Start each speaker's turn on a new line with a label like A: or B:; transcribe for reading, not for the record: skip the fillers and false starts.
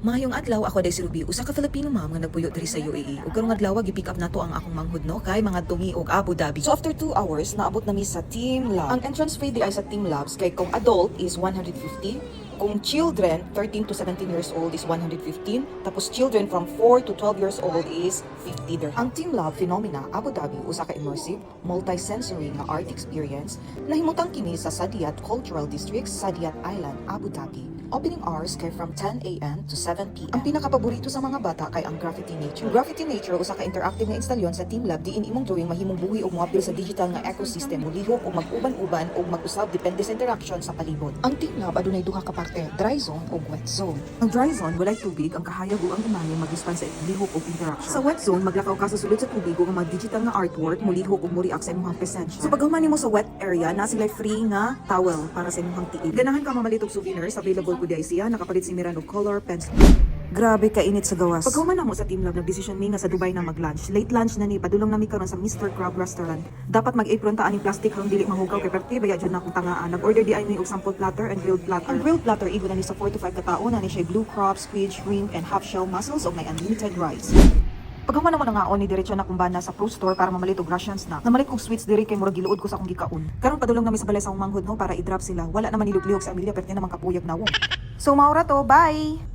A: Mahayong adlaw, ako day si Ruby, usa ka Filipino ma'am nga nagpuyo diri sa UAE. Ug karong adlaw gi-pick up nato ang akong manghud no kay mga tungi og Abu Dhabi. So after 2 hours naabot nami sa Team Lab. Ang entrance fee di ay sa Team Labs kay kung adult is 150, kung children 13 to 17 years old is 115, tapos children from 4 to 12 years old is 50 dirham. Ang Team Lab Phenomena Abu Dhabi usa ka immersive, multi-sensory nga art experience nahimutang kini sa Saadiyat Cultural District, Saadiyat Island, Abu Dhabi. Opening hours kay from 10 a.m. to 7 p.m. Ang pinakapaborito sa mga bata kay ang Graffiti Nature. Graffiti Nature usa ka interactive nga instalyon sa Team Lab diin imong drawing mahimong buhi og moapil sa digital nga ecosystem, mulihok og mag-uban-uban og mag-usab depende sa interaction sa palibot. Ang Team Lab adunay duha ka parte, dry zone ug wet zone. Ang dry zone walay tubig, ang kahayag ug ang imahe mag-respond sa lihok ug interaction. Sa wet zone maglakaw ka sa sulod sa tubig ug ang mga digital nga artwork mulihok ug mo-react sa imong presensya. So paghuman nimo sa wet area na sila free nga towel para sa imong tiid. Ganahan ka mamalit og souvenirs, available po di siya, nakapalit si Miran og color pencil. Grabe ka init sa gawas. Paghuman na mo sa Team Lab, nagdesisyon mi nga sa Dubai na mag-lunch. Late lunch na ni, padulong nami karon sa Mr. Crab Restaurant. Dapat mag-apron ta aning plastic hang dili mahugaw kay perti baya jud na akong tangaan. Nag-order di ay mi og sample platter and grilled platter. Ang grilled platter igo na ni sa 4 to 5 ka tawo, na ni siya blue crab, squid, shrimp and half shell mussels og may unlimited rice. Paghuman naman nga ni diretso na kumbana sa Pro Store para mamalit og Russians na. Namalit kog sweets diri kay murag giluod ko sa akong gikaon. Karon padulong nami sa balay sa akong manghud no para i-drop sila. Wala naman nilog-lihok sa Amelia perti naman kapuyag nawong. So maura to, bye.